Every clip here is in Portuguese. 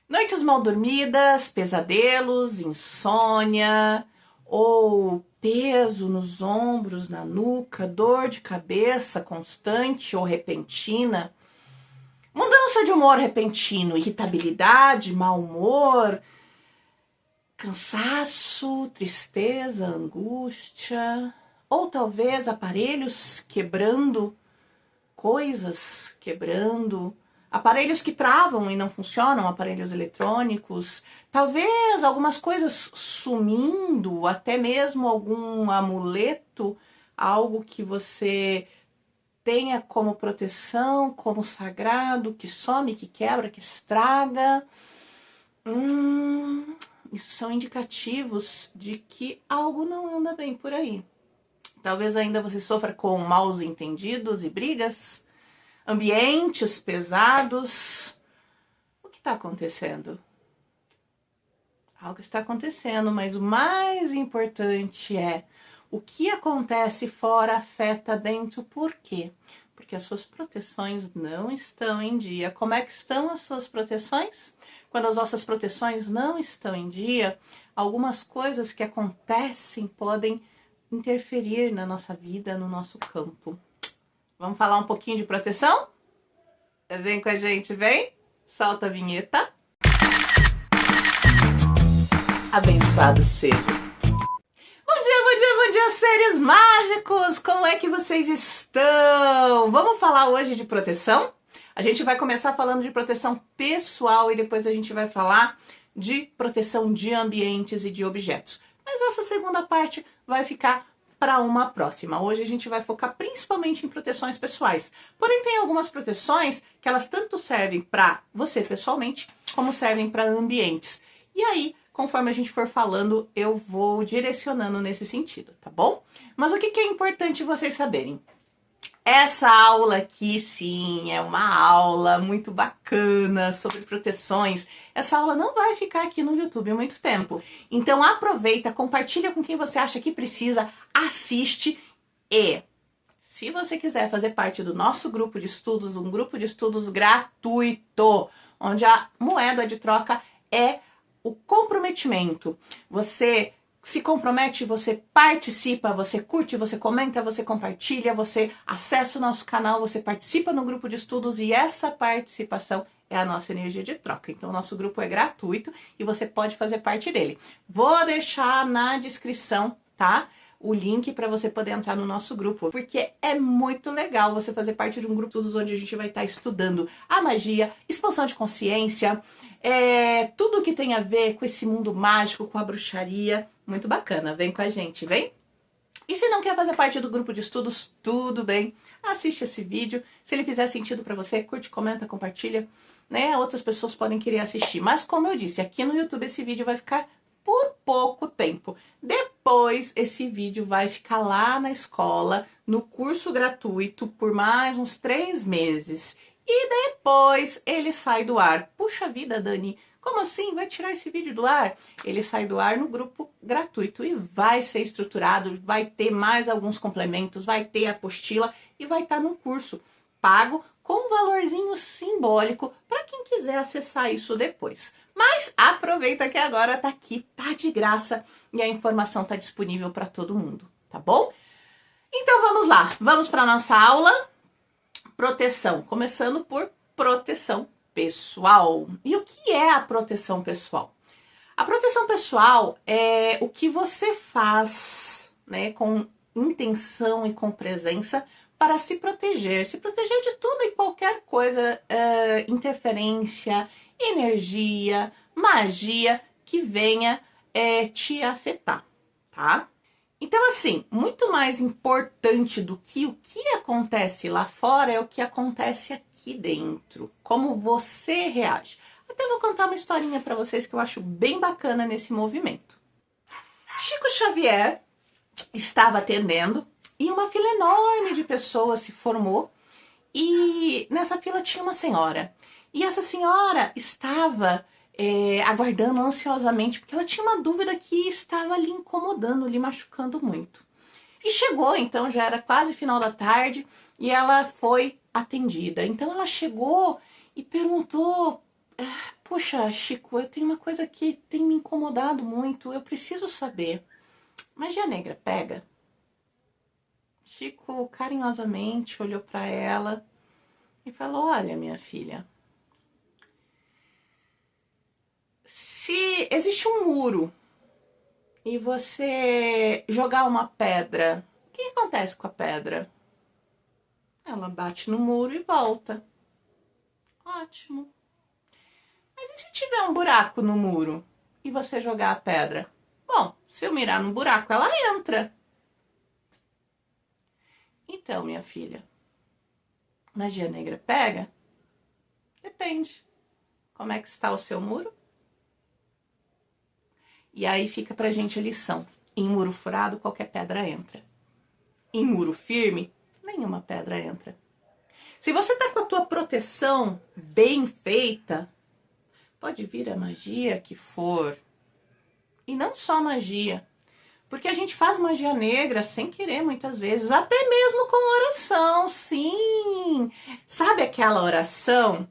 Noites mal dormidas, pesadelos, insônia ou peso nos ombros, na nuca, dor de cabeça constante ou repentina, mudança de humor repentino, irritabilidade, mau humor, cansaço, tristeza, angústia, ou talvez aparelhos quebrando, coisas quebrando, aparelhos que travam e não funcionam, aparelhos eletrônicos, talvez algumas coisas sumindo, até mesmo algum amuleto, algo que você tenha como proteção, como sagrado, que some, que quebra, que estraga. Isso são indicativos de que algo não anda bem por aí. Talvez ainda você sofra com maus entendidos e brigas, ambientes pesados. O que está acontecendo? Algo está acontecendo, mas o mais importante é o que acontece fora afeta dentro. Por quê? Porque as suas proteções não estão em dia. Como é que estão as suas proteções? Quando as nossas proteções não estão em dia, algumas coisas que acontecem podem interferir na nossa vida, no nosso campo. Vamos falar um pouquinho de proteção? Vem com a gente, vem. Solta a vinheta. Abençoado seja. Bom dia, seres mágicos! Como é que vocês estão? Vamos falar hoje de proteção? A gente vai começar falando de proteção pessoal e depois a gente vai falar de proteção de ambientes e de objetos. Mas essa segunda parte vai ficar para uma próxima. Hoje a gente vai focar principalmente em proteções pessoais. Porém, tem algumas proteções que elas tanto servem para você pessoalmente, como servem para ambientes. E aí, conforme a gente for falando, eu vou direcionando nesse sentido, tá bom? Mas o que é importante vocês saberem? Essa aula aqui, sim, é uma aula muito bacana sobre proteções. Essa aula não vai ficar aqui no YouTube muito tempo. Então aproveita, compartilha com quem você acha que precisa, assiste e, se você quiser fazer parte do nosso grupo de estudos, um grupo de estudos gratuito, onde a moeda de troca é o comprometimento. Você se compromete, você participa, você curte, você comenta, você compartilha, você acessa o nosso canal, você participa no grupo de estudos e essa participação é a nossa energia de troca. Então, o nosso grupo é gratuito e você pode fazer parte dele. Vou deixar na descrição, tá? O link para você poder entrar no nosso grupo, porque é muito legal você fazer parte de um grupo de estudos onde a gente vai estar estudando a magia, expansão de consciência, tudo que tem a ver com esse mundo mágico, com a bruxaria. Muito bacana, vem com a gente, vem? E se não quer fazer parte do grupo de estudos, tudo bem, assiste esse vídeo. Se ele fizer sentido para você, curte, comenta, compartilha, né? Outras pessoas podem querer assistir. Mas como eu disse, aqui no YouTube esse vídeo vai ficar por pouco tempo. Depois esse vídeo vai ficar lá na escola, no curso gratuito, por mais uns 3 meses. E depois ele sai do ar. Puxa vida, Dani, como assim? Vai tirar esse vídeo do ar? Ele sai do ar no grupo gratuito e vai ser estruturado, vai ter mais alguns complementos, vai ter apostila e vai estar num curso pago com um valorzinho simbólico para quem quiser acessar isso depois. Mas aproveita que agora tá aqui, tá de graça e a informação tá disponível para todo mundo, tá bom? Então vamos lá, vamos para nossa aula. Proteção, começando por proteção pessoal. E o que é a proteção pessoal? A proteção pessoal é o que você faz, né, com intenção e com presença para se proteger de tudo e qualquer coisa, interferência, energia, magia que venha te afetar, tá? Então, assim, muito mais importante do que o que acontece lá fora é o que acontece aqui dentro, como você reage. Até vou contar uma historinha para vocês que eu acho bem bacana nesse movimento. Chico Xavier estava atendendo e uma fila enorme de pessoas se formou e nessa fila tinha uma senhora. E essa senhora estava aguardando ansiosamente, porque ela tinha uma dúvida que estava lhe incomodando, lhe machucando muito. E chegou, então já era quase final da tarde, e ela foi atendida. Então ela chegou e perguntou Puxa, Chico, eu tenho uma coisa que tem me incomodado muito, eu preciso saber. Magia negra pega? Chico carinhosamente olhou para ela e falou: olha, minha filha, se existe um muro e você jogar uma pedra, o que acontece com a pedra? Ela bate no muro e volta. Ótimo. Mas e se tiver um buraco no muro e você jogar a pedra? Bom, se eu mirar no buraco, ela entra. Então, minha filha, magia negra pega? Depende. Como é que está o seu muro? E aí fica pra gente a lição. Em muro furado, qualquer pedra entra. Em muro firme, nenhuma pedra entra. Se você tá com a tua proteção bem feita, pode vir a magia que for. E não só magia. Porque a gente faz magia negra sem querer muitas vezes, até mesmo com oração, sim. Sabe aquela oração?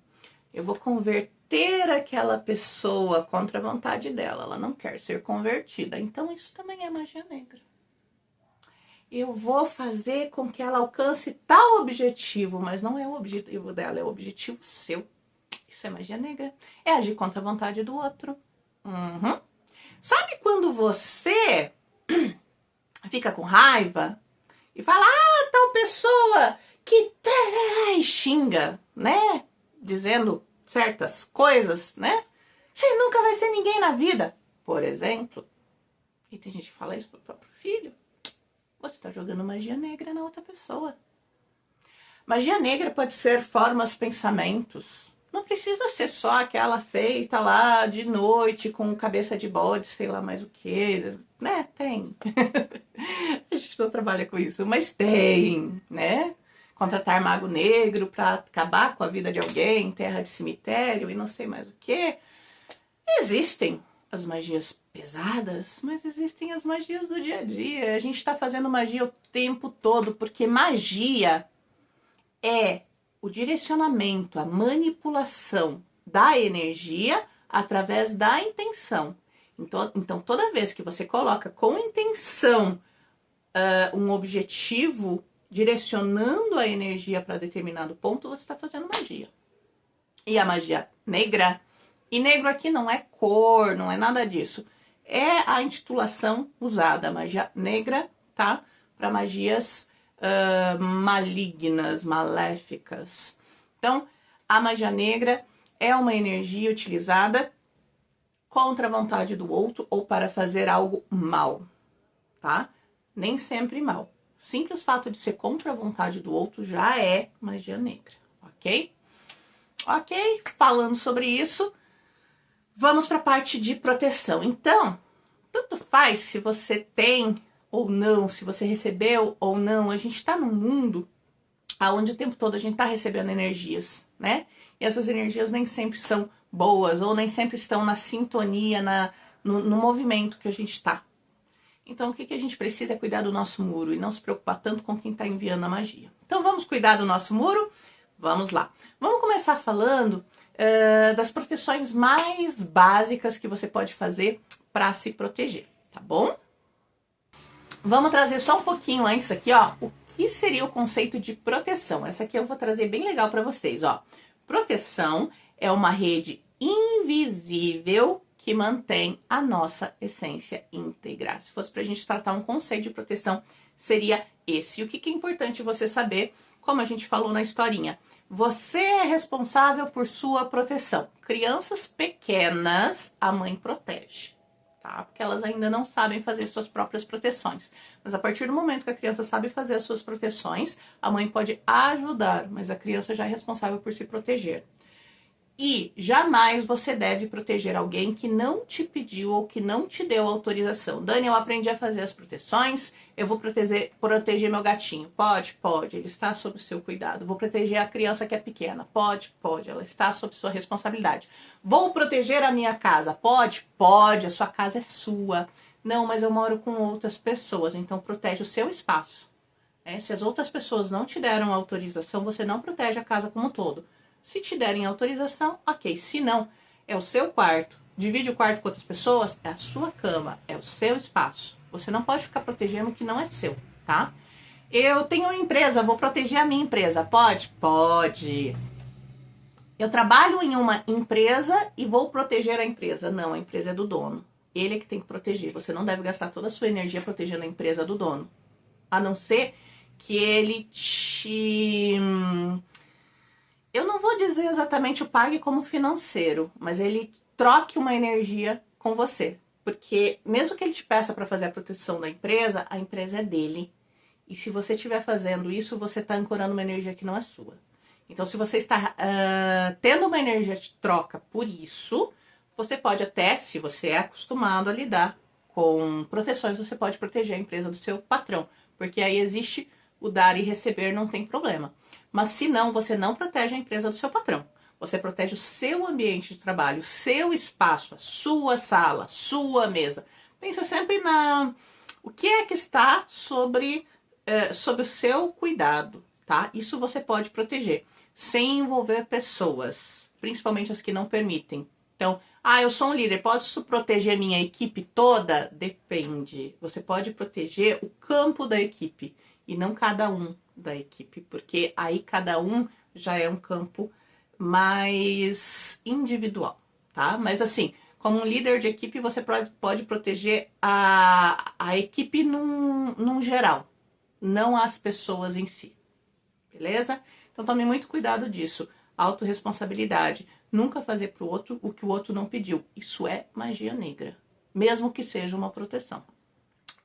Eu vou converter aquela pessoa contra a vontade dela. Ela não quer ser convertida. Então isso também é magia negra. Eu vou fazer com que ela alcance tal objetivo, mas não é o objetivo dela, é o objetivo seu. Isso é magia negra. É agir contra a vontade do outro. Sabe quando você fica com raiva e fala, tal pessoa que xinga, né? Dizendo certas coisas, né? Você nunca vai ser ninguém na vida, por exemplo. E tem gente que fala isso pro próprio filho. Você tá jogando magia negra na outra pessoa. Magia negra pode ser formas, pensamentos. Não precisa ser só aquela feita lá de noite com cabeça de bode, sei lá mais o que, né? Tem. A gente não trabalha com isso, mas tem, né? Contratar mago negro para acabar com a vida de alguém, terra de cemitério e não sei mais o que. Existem as magias pesadas, mas existem as magias do dia a dia. A gente está fazendo magia o tempo todo, porque magia é o direcionamento, a manipulação da energia através da intenção. Então, toda vez que você coloca com intenção um objetivo direcionando a energia para determinado ponto, você está fazendo magia. E a magia negra, e negro aqui não é cor, não é nada disso, é a intitulação usada, magia negra, tá? Para magias malignas, maléficas. Então, a magia negra é uma energia utilizada contra a vontade do outro ou para fazer algo mal, tá? Nem sempre mal. Simples fato de ser contra a vontade do outro já é magia negra, ok? Ok, falando sobre isso, vamos para a parte de proteção. Então, tanto faz se você tem ou não, se você recebeu ou não, a gente está num mundo onde o tempo todo a gente está recebendo energias, né? E essas energias nem sempre são boas ou nem sempre estão na sintonia, no movimento que a gente está. Então, o que a gente precisa é cuidar do nosso muro e não se preocupar tanto com quem está enviando a magia. Então, vamos cuidar do nosso muro? Vamos lá. Vamos começar falando das proteções mais básicas que você pode fazer para se proteger, tá bom? Vamos trazer só um pouquinho antes aqui, ó, o que seria o conceito de proteção. Essa aqui eu vou trazer bem legal para vocês, ó. Proteção é uma rede invisível que mantém a nossa essência íntegra. Se fosse pra gente tratar um conceito de proteção, seria esse. O que é importante você saber, como a gente falou na historinha, você é responsável por sua proteção. Crianças pequenas, a mãe protege. Tá? Porque elas ainda não sabem fazer suas próprias proteções. Mas a partir do momento que a criança sabe fazer as suas proteções, a mãe pode ajudar, mas a criança já é responsável por se proteger. E jamais você deve proteger alguém que não te pediu ou que não te deu autorização. Dani, eu aprendi a fazer as proteções, eu vou proteger meu gatinho. Pode, ele está sob seu cuidado. Vou proteger a criança que é pequena. Pode, ela está sob sua responsabilidade. Vou proteger a minha casa. Pode, a sua casa é sua. Não, mas eu moro com outras pessoas, então protege o seu espaço. Se as outras pessoas não te deram autorização, você não protege a casa como um todo. Se te derem autorização, ok. Se não, é o seu quarto. Divide o quarto com outras pessoas, é a sua cama, é o seu espaço. Você não pode ficar protegendo o que não é seu, tá? Eu tenho uma empresa, vou proteger a minha empresa. Pode? Pode. Eu trabalho em uma empresa e vou proteger a empresa. Não, a empresa é do dono. Ele é que tem que proteger. Você não deve gastar toda a sua energia protegendo a empresa do dono. A não ser que ele te... Eu não vou dizer exatamente o pague como financeiro, mas ele troque uma energia com você. Porque mesmo que ele te peça para fazer a proteção da empresa, a empresa é dele. E se você estiver fazendo isso, você está ancorando uma energia que não é sua. Então, se você está tendo uma energia de troca por isso, você pode até, se você é acostumado a lidar com proteções, você pode proteger a empresa do seu patrão. Porque aí existe o dar e receber, não tem problema. Mas se não, você não protege a empresa do seu patrão. Você protege o seu ambiente de trabalho, o seu espaço, a sua sala, a sua mesa. Pensa sempre o que é que está sobre o seu cuidado, tá? Isso você pode proteger, sem envolver pessoas, principalmente as que não permitem. Então, eu sou um líder, posso proteger minha equipe toda? Depende. Você pode proteger o campo da equipe e não cada um da equipe, porque aí cada um já é um campo mais individual, tá? Mas assim, como um líder de equipe, você pode proteger a equipe num geral, não as pessoas em si, beleza? Então tome muito cuidado disso. Autorresponsabilidade. Nunca fazer pro outro o que o outro não pediu. Isso é magia negra, mesmo que seja uma proteção.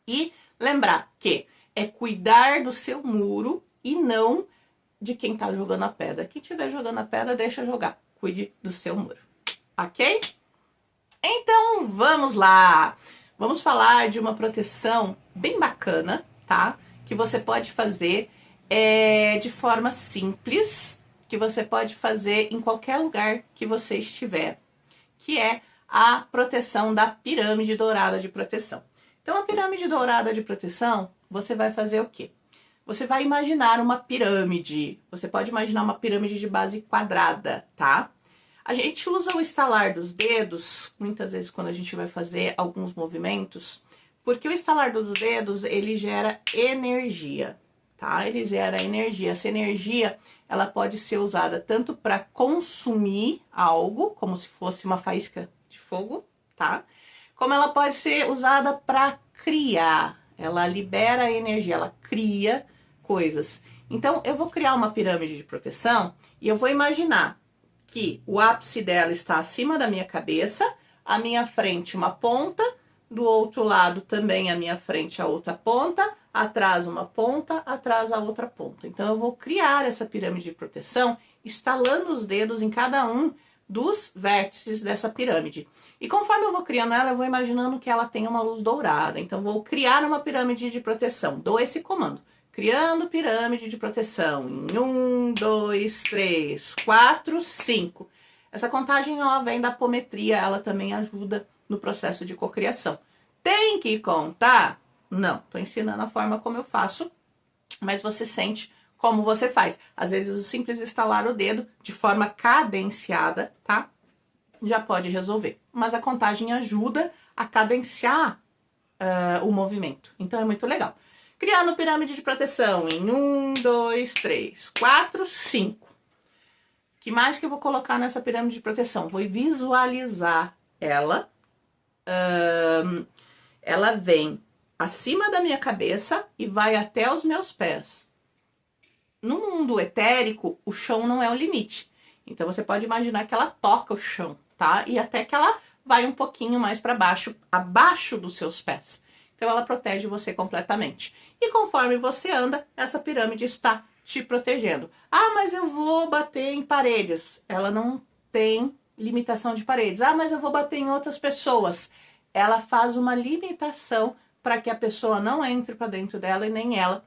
E lembrar que é cuidar do seu muro e não de quem tá jogando a pedra. Quem estiver jogando a pedra, deixa jogar. Cuide do seu muro, ok? Então vamos lá. Vamos falar de uma proteção bem bacana, tá? Que você pode fazer de forma simples, que você pode fazer em qualquer lugar que você estiver, que é a proteção da pirâmide dourada de proteção. Então, a pirâmide dourada de proteção, você vai fazer o quê? Você vai imaginar uma pirâmide. Você pode imaginar uma pirâmide de base quadrada, tá? A gente usa o estalar dos dedos, muitas vezes quando a gente vai fazer alguns movimentos, porque o estalar dos dedos, ele gera energia, tá? Ele gera energia. Essa energia, ela pode ser usada tanto para consumir algo, como se fosse uma faísca de fogo, tá? Como ela pode ser usada para criar. Ela libera energia, ela cria coisas. Então, eu vou criar uma pirâmide de proteção e eu vou imaginar que o ápice dela está acima da minha cabeça, à minha frente uma ponta, do outro lado também à minha frente a outra ponta, atrás uma ponta, atrás a outra ponta. Então, eu vou criar essa pirâmide de proteção, estalando os dedos em cada um dos vértices dessa pirâmide. E conforme eu vou criando ela, eu vou imaginando que ela tem uma luz dourada. Então, vou criar uma pirâmide de proteção. Dou esse comando. Criando pirâmide de proteção em 1, 2, 3, 4, 5. Essa contagem, ela vem da apometria, ela também ajuda no processo de cocriação. Tem que contar? Não, tô ensinando a forma como eu faço, mas você sente como você faz. Às vezes, o simples estalar o dedo de forma cadenciada, tá? Já pode resolver. Mas a contagem ajuda a cadenciar o movimento. Então, é muito legal. Criando pirâmide de proteção em 1, 2, 3, 4, 5. O que mais que eu vou colocar nessa pirâmide de proteção? Vou visualizar ela. Ela vem acima da minha cabeça e vai até os meus pés. No mundo etérico, o chão não é o limite. Então, você pode imaginar que ela toca o chão, tá? E até que ela vai um pouquinho mais para baixo, abaixo dos seus pés. Então, ela protege você completamente. E conforme você anda, essa pirâmide está te protegendo. Ah, mas eu vou bater em paredes. Ela não tem limitação de paredes. Ah, mas eu vou bater em outras pessoas. Ela faz uma limitação para que a pessoa não entre para dentro dela e nem ela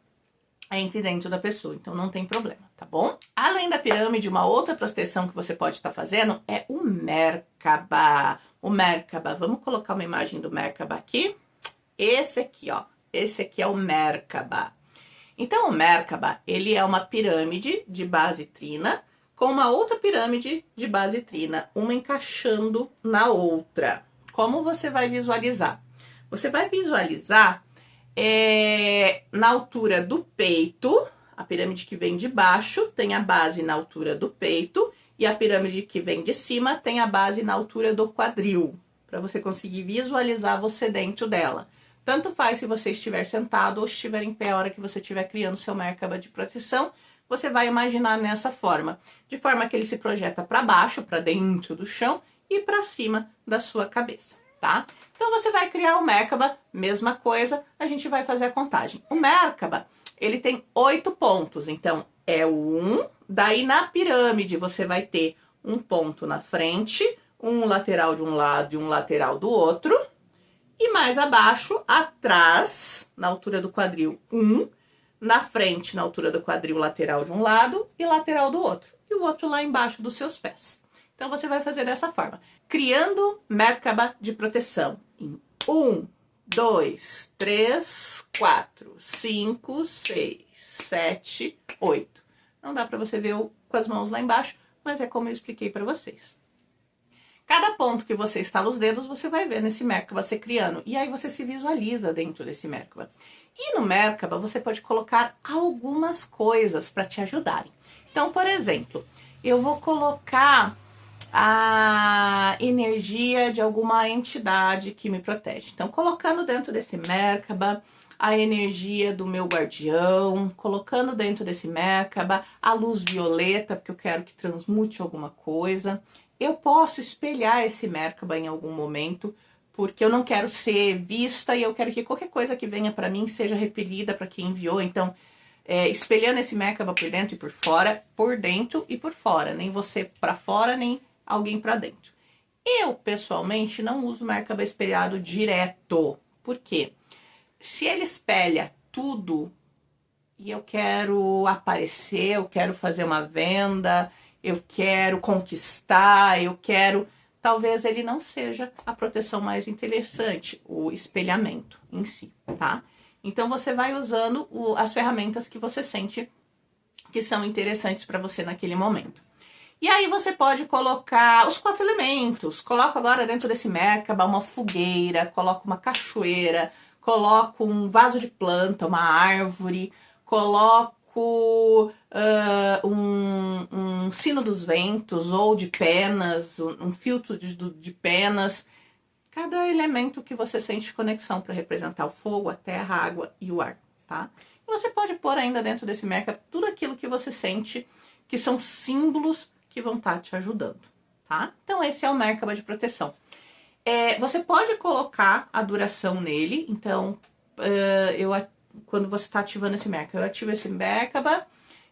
entre dentro da pessoa. Então, não tem problema, tá bom? Além da pirâmide, uma outra proteção que você pode estar fazendo é o Merkaba. O Merkaba, vamos colocar uma imagem do Merkaba aqui. Esse aqui, ó. Esse aqui é o Merkaba. Então, o Merkaba, ele é uma pirâmide de base trina com uma outra pirâmide de base trina, uma encaixando na outra. Como você vai visualizar? Você vai visualizar na altura do peito, a pirâmide que vem de baixo tem a base na altura do peito e a pirâmide que vem de cima tem a base na altura do quadril, para você conseguir visualizar você dentro dela. Tanto faz se você estiver sentado ou estiver em pé a hora que você estiver criando seu Merkaba de proteção, você vai imaginar nessa forma, de forma que ele se projeta para baixo, para dentro do chão e para cima da sua cabeça, tá? Então você vai criar o Merkaba, mesma coisa, a gente vai fazer a contagem. O Merkaba, ele tem 8 pontos, então é o 1, daí na pirâmide você vai ter um ponto na frente, um lateral de um lado e um lateral do outro, e mais abaixo, atrás, na altura do quadril, 1, na frente, na altura do quadril, lateral de um lado e lateral do outro, e o outro lá embaixo dos seus pés. Então você vai fazer dessa forma, criando Merkaba de proteção em 1, 2, 3, 4, 5, 6, 7, 8. Não dá para você ver com as mãos lá embaixo, mas é como eu expliquei para vocês. Cada ponto que você estala os dedos, você vai ver nesse Merkaba se criando. E aí você se visualiza dentro desse Merkaba. E no Merkaba você pode colocar algumas coisas para te ajudarem. Então, por exemplo, eu vou colocar a energia de alguma entidade que me protege. Então, colocando dentro desse Merkaba a energia do meu guardião, colocando dentro desse Merkaba a luz violeta, porque eu quero que transmute alguma coisa. Eu posso espelhar esse Merkaba em algum momento, porque eu não quero ser vista e eu quero que qualquer coisa que venha para mim seja repelida para quem enviou. Então, espelhando esse Merkaba por dentro e por fora, por dentro e por fora. Nem você para fora, nem alguém para dentro. Eu, pessoalmente, não uso Merkaba espelhado direto. Por quê? Se ele espelha tudo e eu quero aparecer, eu quero fazer uma venda, eu quero conquistar, eu quero... Talvez ele não seja a proteção mais interessante, o espelhamento em si, tá? Então, você vai usando as ferramentas que você sente que são interessantes para você naquele momento. E aí, você pode colocar os 4 elementos. Coloco agora dentro desse Merkaba uma fogueira, coloco uma cachoeira, coloco um vaso de planta, uma árvore, coloco um sino dos ventos ou de penas, um filtro de penas. Cada elemento que você sente conexão para representar o fogo, a terra, a água e o ar, tá? E você pode pôr ainda dentro desse Merkaba tudo aquilo que você sente que são símbolos que vão estar te ajudando, tá? Então esse é o Merkaba de proteção. Você pode colocar a duração nele, então quando você está ativando esse Merkaba, eu ativo esse Merkaba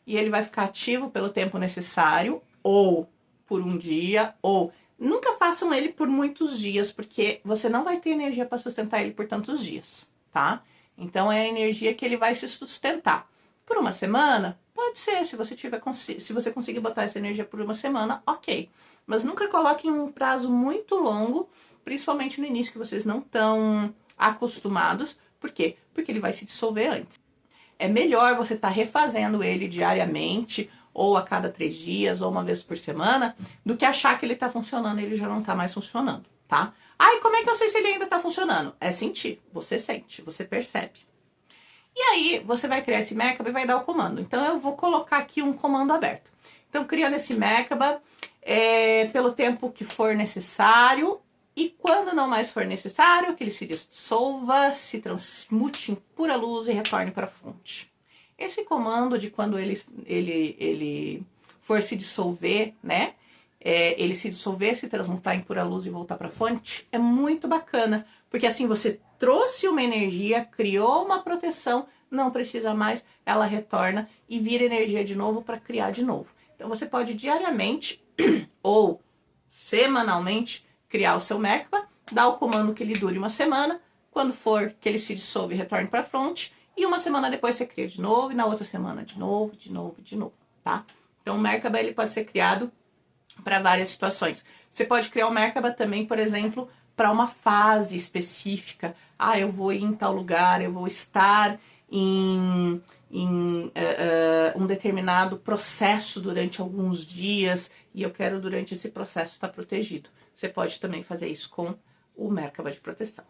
e ele vai ficar ativo pelo tempo necessário, ou por um dia, ou nunca façam ele por muitos dias, porque você não vai ter energia para sustentar ele por tantos dias, tá? Então é a energia que ele vai se sustentar. Por uma semana, pode ser, se você conseguir botar essa energia por uma semana, ok. Mas nunca coloquem um prazo muito longo, principalmente no início, que vocês não estão acostumados. Por quê? Porque ele vai se dissolver antes. É melhor você estar refazendo ele diariamente, ou a cada 3 dias, ou uma vez por semana, do que achar que ele está funcionando e ele já não está mais funcionando, tá? Ai, como é que eu sei se ele ainda está funcionando? É sentir, você sente, você percebe. E aí, você vai criar esse Merkaba e vai dar o comando. Então, eu vou colocar aqui um comando aberto. Então, criando esse Merkaba, pelo tempo que for necessário, e quando não mais for necessário, que ele se dissolva, se transmute em pura luz e retorne para a fonte. Esse comando de quando ele for se dissolver, né? Ele se dissolver, se transmutar em pura luz e voltar para a fonte, é muito bacana. Porque assim você trouxe uma energia, criou uma proteção, não precisa mais, ela retorna e vira energia de novo para criar de novo. Então você pode diariamente ou semanalmente criar o seu Merkaba, dar o comando que ele dure uma semana, quando for que ele se dissolve e retorne para a fonte, e uma semana depois você cria de novo, e na outra semana de novo, tá? Então o Merkaba ele pode ser criado para várias situações. Você pode criar o Merkaba também, por exemplo, para uma fase específica. Ah, eu vou ir em tal lugar, eu vou estar em em um determinado processo durante alguns dias e eu quero durante esse processo estar protegido. Você pode também fazer isso com o Merkaba de proteção.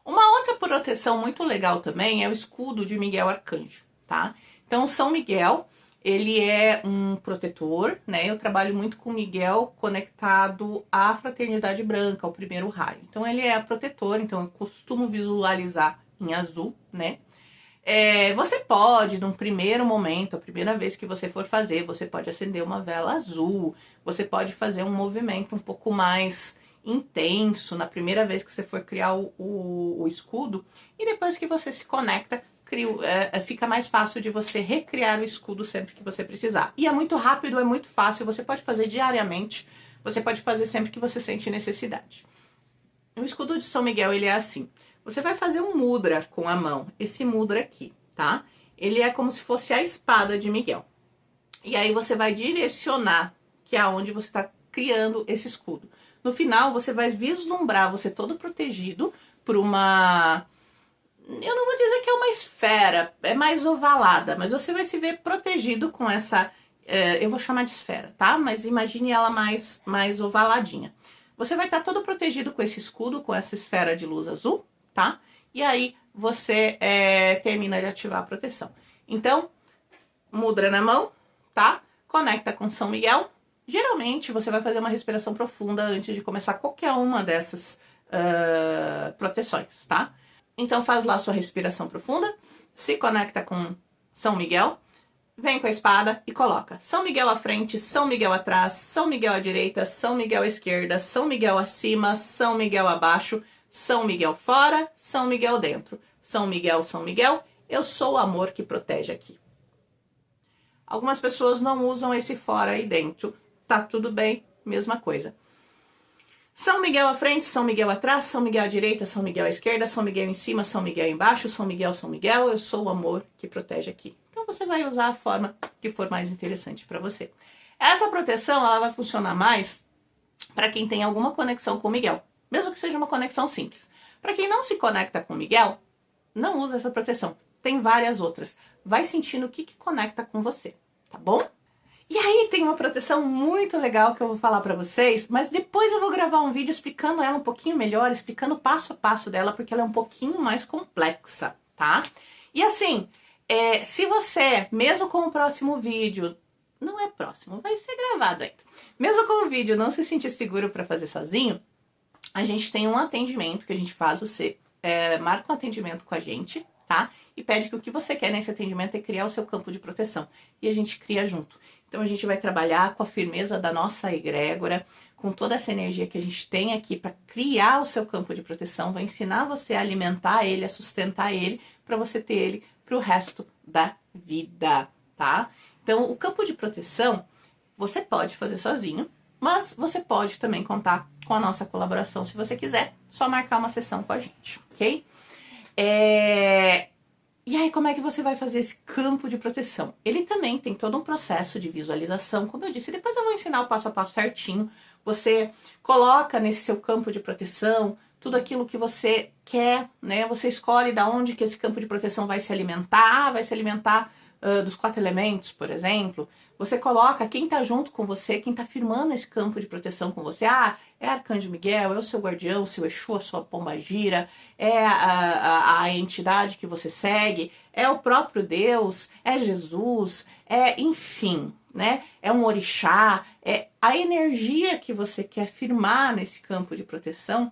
Uma outra proteção muito legal também é o escudo de Miguel Arcanjo, tá? Então, São Miguel, ele é um protetor, né? Eu trabalho muito com Miguel conectado à Fraternidade Branca, ao primeiro raio. Então, ele é protetor, então eu costumo visualizar em azul, né? Você pode, num primeiro momento, a primeira vez que você for fazer, você pode acender uma vela azul, você pode fazer um movimento um pouco mais intenso na primeira vez que você for criar o escudo, e depois que você se conecta, fica mais fácil de você recriar o escudo sempre que você precisar. E é muito rápido, é muito fácil, você pode fazer diariamente, você pode fazer sempre que você sente necessidade. O escudo de São Miguel, ele é assim. Você vai fazer um mudra com a mão, esse mudra aqui, tá? Ele é como se fosse a espada de Miguel. E aí você vai direcionar, que é aonde você está criando esse escudo. No final, você vai vislumbrar você todo protegido por uma... Eu não vou dizer que é uma esfera, é mais ovalada, mas você vai se ver protegido com essa... eu vou chamar de esfera, tá? Mas imagine ela mais ovaladinha. Você vai estar todo protegido com esse escudo, com essa esfera de luz azul, tá? E aí você termina de ativar a proteção. Então, mudra na mão, tá? Conecta com São Miguel. Geralmente você vai fazer uma respiração profunda antes de começar qualquer uma dessas proteções, tá? Então faz lá a sua respiração profunda, se conecta com São Miguel, vem com a espada e coloca São Miguel à frente, São Miguel atrás, São Miguel à direita, São Miguel à esquerda, São Miguel acima, São Miguel abaixo, São Miguel fora, São Miguel dentro. São Miguel, eu sou o amor que protege aqui. Algumas pessoas não usam esse fora e dentro. Tá tudo bem, mesma coisa. São Miguel à frente, São Miguel atrás, São Miguel à direita, São Miguel à esquerda, São Miguel em cima, São Miguel embaixo, São Miguel, eu sou o amor que protege aqui. Então você vai usar a forma que for mais interessante para você. Essa proteção, ela vai funcionar mais para quem tem alguma conexão com o Miguel, mesmo que seja uma conexão simples. Para quem não se conecta com o Miguel, não usa essa proteção. Tem várias outras. Vai sentindo o que conecta com você, tá bom? E aí tem uma proteção muito legal que eu vou falar pra vocês, mas depois eu vou gravar um vídeo explicando ela um pouquinho melhor, explicando passo a passo dela, porque ela é um pouquinho mais complexa, tá? E assim, se você, mesmo com o próximo vídeo, não é próximo, vai ser gravado ainda, mesmo com o vídeo não se sentir seguro pra fazer sozinho, a gente tem um atendimento que a gente faz, você marca um atendimento com a gente, tá? E pede que o que você quer nesse atendimento é criar o seu campo de proteção. E a gente cria junto. Então a gente vai trabalhar com a firmeza da nossa egrégora, com toda essa energia que a gente tem aqui para criar o seu campo de proteção, vai ensinar você a alimentar ele, a sustentar ele, para você ter ele para o resto da vida, tá? Então o campo de proteção você pode fazer sozinho, mas você pode também contar com a nossa colaboração se você quiser, só marcar uma sessão com a gente, ok? E aí, como é que você vai fazer esse campo de proteção? Ele também tem todo um processo de visualização, como eu disse, depois eu vou ensinar o passo a passo certinho. Você coloca nesse seu campo de proteção tudo aquilo que você quer, né? Você escolhe da onde que esse campo de proteção vai se alimentar. Vai se alimentar dos 4 elementos, por exemplo. Você coloca quem tá junto com você, quem tá firmando esse campo de proteção com você. Ah, é Arcanjo Miguel, é o seu guardião, o seu Exu, a sua pombagira, é a entidade que você segue, é o próprio Deus, é Jesus, enfim, né? É um orixá, é a energia que você quer firmar nesse campo de proteção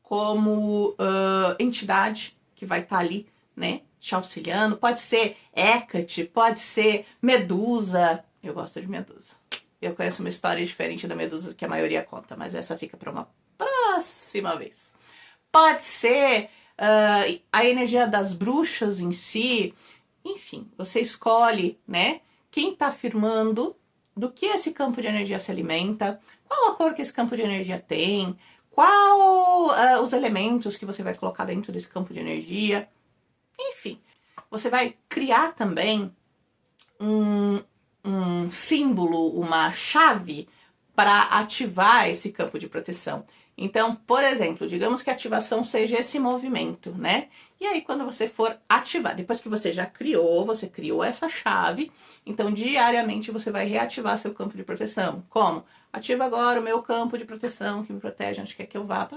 como entidade que vai estar ali, né? Te auxiliando, pode ser Hecate, pode ser Medusa. Eu gosto de Medusa. Eu conheço uma história diferente da Medusa que a maioria conta, mas essa fica para uma próxima vez. Pode ser a energia das bruxas em si. Enfim, você escolhe, né? Quem está afirmando, do que esse campo de energia se alimenta, qual a cor que esse campo de energia tem, qual os elementos que você vai colocar dentro desse campo de energia. Enfim, você vai criar também um símbolo, uma chave para ativar esse campo de proteção. Então, por exemplo, digamos que a ativação seja esse movimento, né? E aí, quando você for ativar, depois que você já criou, você criou essa chave, então diariamente você vai reativar seu campo de proteção. Como? Ativa agora o meu campo de proteção que me protege onde quer que eu vá.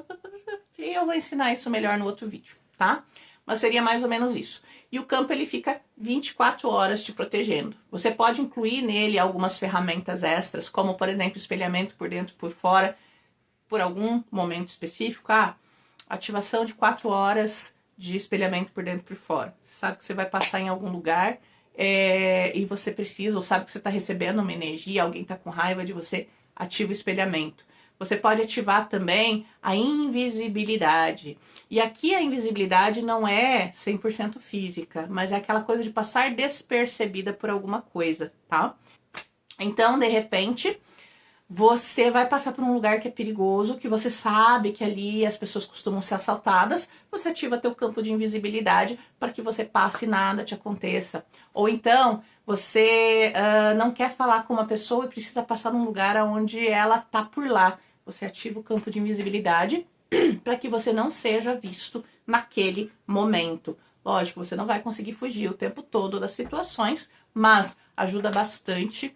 E eu vou ensinar isso melhor no outro vídeo, tá? Mas seria mais ou menos isso. E o campo ele fica 24 horas te protegendo. Você pode incluir nele algumas ferramentas extras, como por exemplo, espelhamento por dentro e por fora, por algum momento específico. Ativação de 4 horas de espelhamento por dentro e por fora. Sabe que você vai passar em algum lugar e você precisa, ou sabe que você está recebendo uma energia, alguém está com raiva de você, ativa o espelhamento. Você pode ativar também a invisibilidade. E aqui a invisibilidade não é 100% física, mas é aquela coisa de passar despercebida por alguma coisa, tá? Então, de repente, você vai passar por um lugar que é perigoso, que você sabe que ali as pessoas costumam ser assaltadas, você ativa teu campo de invisibilidade para que você passe e nada te aconteça. Ou então, você não quer falar com uma pessoa e precisa passar num lugar onde ela tá por lá. Você ativa o campo de invisibilidade para que você não seja visto naquele momento. Lógico, você não vai conseguir fugir o tempo todo das situações, mas ajuda bastante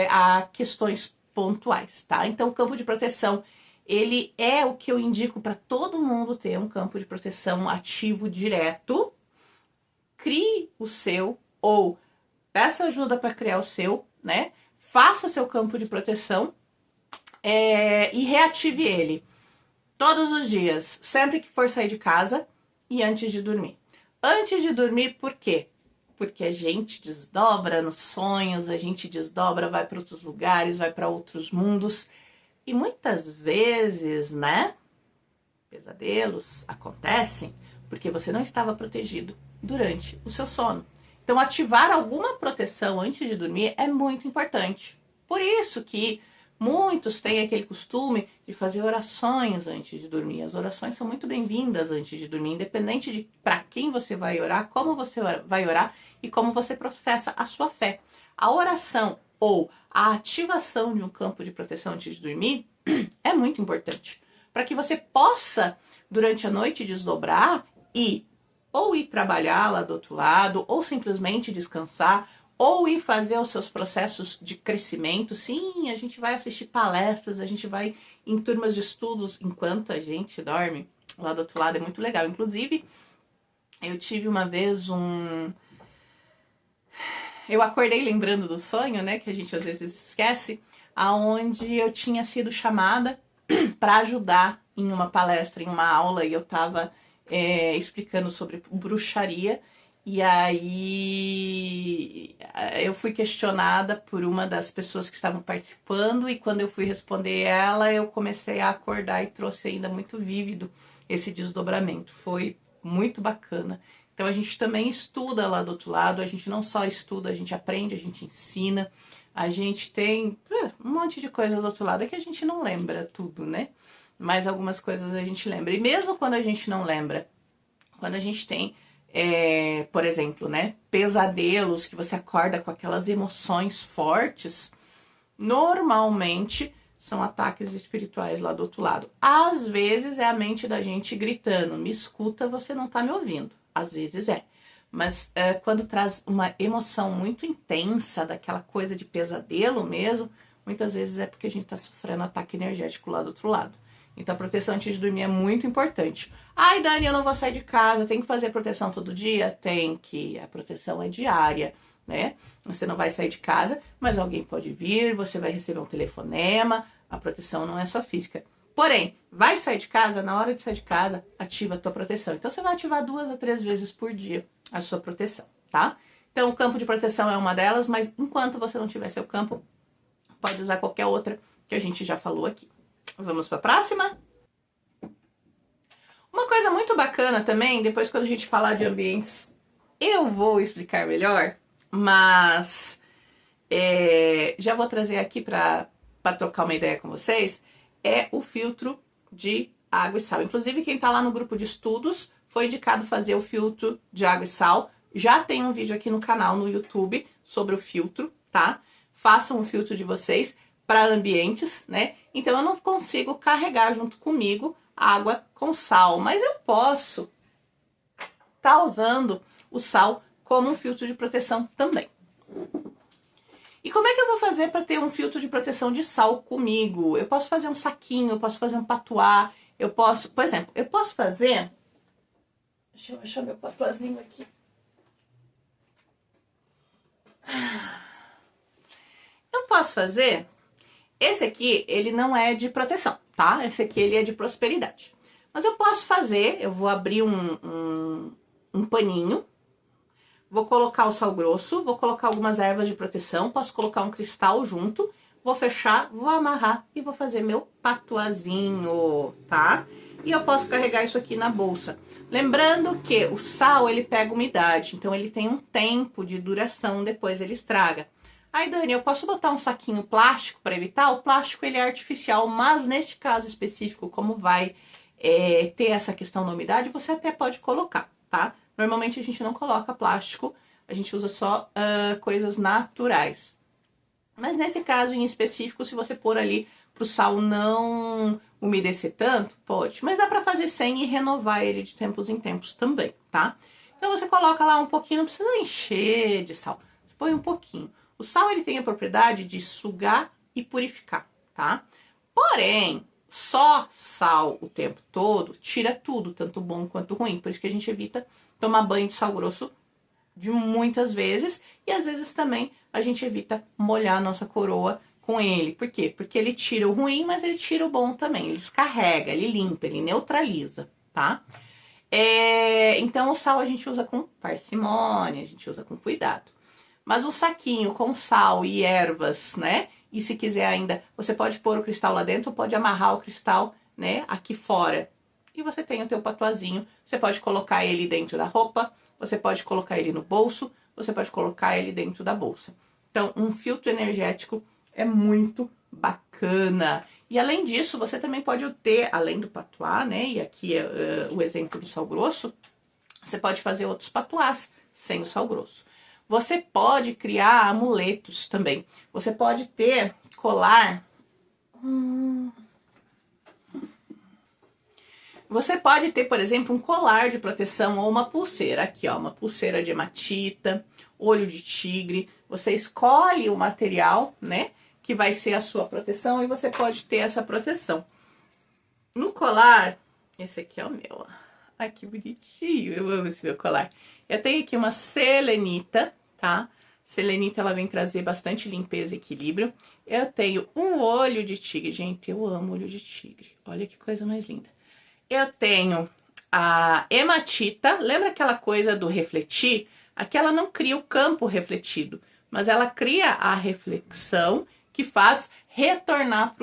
a questões pontuais, tá? Então, o campo de proteção, ele é o que eu indico para todo mundo ter um campo de proteção ativo direto. Crie o seu ou peça ajuda para criar o seu, né? Faça seu campo de proteção e reative ele todos os dias, sempre que for sair de casa e antes de dormir. Antes de dormir, por quê? Porque a gente desdobra nos sonhos, a gente desdobra, vai para outros lugares, vai para outros mundos. E muitas vezes, né, pesadelos acontecem porque você não estava protegido durante o seu sono. Então, ativar alguma proteção antes de dormir é muito importante. Por isso que muitos têm aquele costume de fazer orações antes de dormir. As orações são muito bem-vindas antes de dormir, independente de para quem você vai orar, como você vai orar e como você professa a sua fé. A oração ou a ativação de um campo de proteção antes de dormir é muito importante para que você possa, durante a noite, desdobrar e ou ir trabalhar lá do outro lado, ou simplesmente descansar, ou ir fazer os seus processos de crescimento. Sim, a gente vai assistir palestras, a gente vai em turmas de estudos enquanto a gente dorme. Lá do outro lado é muito legal. Inclusive, eu tive uma vez eu acordei lembrando do sonho, né, que a gente às vezes esquece, aonde eu tinha sido chamada para ajudar em uma palestra, em uma aula, e eu estava explicando sobre bruxaria. E aí eu fui questionada por uma das pessoas que estavam participando, e quando eu fui responder ela, eu comecei a acordar e trouxe ainda muito vívido esse desdobramento. Foi muito bacana. Então a gente também estuda lá do outro lado, a gente não só estuda, a gente aprende, a gente ensina, a gente tem um monte de coisas do outro lado, é que a gente não lembra tudo, né? Mas algumas coisas a gente lembra. E mesmo quando a gente não lembra, quando a gente tem por exemplo, né, pesadelos, que você acorda com aquelas emoções fortes, normalmente são ataques espirituais lá do outro lado. Às vezes é a mente da gente gritando, me escuta, você não tá me ouvindo. Às vezes é. Mas quando traz uma emoção muito intensa, daquela coisa de pesadelo mesmo, muitas vezes é porque a gente tá sofrendo ataque energético lá do outro lado. Então, a proteção antes de dormir é muito importante. Ai, Dani, eu não vou sair de casa, tem que fazer proteção todo dia? Tem que. A proteção é diária, né? Você não vai sair de casa, mas alguém pode vir, você vai receber um telefonema. A proteção não é só física. Porém, vai sair de casa, na hora de sair de casa, ativa a tua proteção. Então, você vai ativar 2 a 3 vezes por dia a sua proteção, tá? Então, o campo de proteção é uma delas, mas enquanto você não tiver seu campo, pode usar qualquer outra que a gente já falou aqui. Vamos para a próxima? Uma coisa muito bacana também, depois quando a gente falar de ambientes, eu vou explicar melhor, mas já vou trazer aqui para trocar uma ideia com vocês, é o filtro de água e sal. Inclusive, quem está lá no grupo de estudos foi indicado fazer o filtro de água e sal. Já tem um vídeo aqui no canal, no YouTube, sobre o filtro, tá? Façam o filtro de vocês. para ambientes, né? Então eu não consigo carregar junto comigo água com sal, mas eu posso estar usando o sal como um filtro de proteção também. E como é que eu vou fazer para ter um filtro de proteção de sal comigo? Eu posso fazer um saquinho, eu posso fazer um patuá, eu posso, por exemplo, eu posso fazer... Deixa eu achar meu patuazinho aqui. Eu posso fazer... Esse aqui, ele não é de proteção, tá? Esse aqui, ele é de prosperidade. Mas eu posso fazer, eu vou abrir um paninho, vou colocar o sal grosso, vou colocar algumas ervas de proteção, posso colocar um cristal junto, vou fechar, vou amarrar e vou fazer meu patuazinho, tá? E eu posso carregar isso aqui na bolsa. Lembrando que o sal, ele pega umidade, então ele tem um tempo de duração, depois ele estraga. Aí, Dani, eu posso botar um saquinho plástico para evitar? O plástico, ele é artificial, mas neste caso específico, como vai ter essa questão da umidade, você até pode colocar, tá? Normalmente a gente não coloca plástico, a gente usa só coisas naturais. Mas nesse caso em específico, se você pôr ali pro sal não umedecer tanto, pode. Mas dá pra fazer sem e renovar ele de tempos em tempos também, tá? Então você coloca lá um pouquinho, não precisa encher de sal, você põe um pouquinho. O sal, ele tem a propriedade de sugar e purificar, tá? Porém, só sal o tempo todo tira tudo, tanto bom quanto ruim. Por isso que a gente evita tomar banho de sal grosso de muitas vezes. E às vezes também a gente evita molhar a nossa coroa com ele. Por quê? Porque ele tira o ruim, mas ele tira o bom também. Ele descarrega, ele limpa, ele neutraliza, tá? Então o sal a gente usa com parcimônia, a gente usa com cuidado. Mas um saquinho com sal e ervas, né? E se quiser ainda, você pode pôr o cristal lá dentro, ou pode amarrar o cristal, né, aqui fora. E você tem o teu patuazinho, você pode colocar ele dentro da roupa, você pode colocar ele no bolso, você pode colocar ele dentro da bolsa. Então, um filtro energético é muito bacana. E além disso, você também pode ter, além do patuá, né, e aqui é o exemplo do sal grosso, você pode fazer outros patuás sem o sal grosso. Você pode criar amuletos também. Você pode ter colar. Você pode ter, por exemplo, um colar de proteção ou uma pulseira. Aqui, ó, uma pulseira de hematita, olho de tigre. Você escolhe o material, né, que vai ser a sua proteção e você pode ter essa proteção. No colar, esse aqui é o meu, ó. Ai, que bonitinho, eu amo esse meu colar. Eu tenho aqui uma selenita, tá? Selenita, ela vem trazer bastante limpeza e equilíbrio. Eu tenho um olho de tigre. Gente, eu amo olho de tigre. Olha que coisa mais linda. Eu tenho a hematita. Lembra aquela coisa do refletir? Aqui ela não cria o campo refletido, mas ela cria a reflexão que faz retornar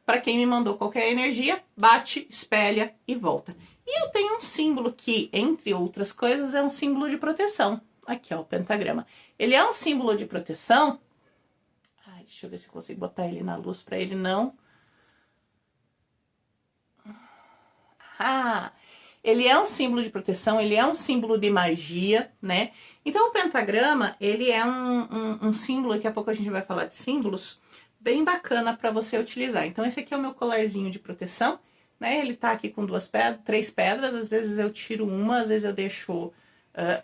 para quem me mandou qualquer energia, bate, espelha e volta. E eu tenho um símbolo que, entre outras coisas, é um símbolo de proteção. Aqui, ó, o pentagrama. Ele é um símbolo de proteção. Ai, deixa eu ver se eu consigo botar ele na luz para ele não... Ele é um símbolo de proteção, ele é um símbolo de magia, né? Então, o pentagrama, ele é um símbolo, daqui a pouco a gente vai falar de símbolos, bem bacana para você utilizar. Então, esse aqui é o meu colarzinho de proteção, né? Ele tá aqui com 3 pedras, às vezes eu tiro uma, às vezes eu deixo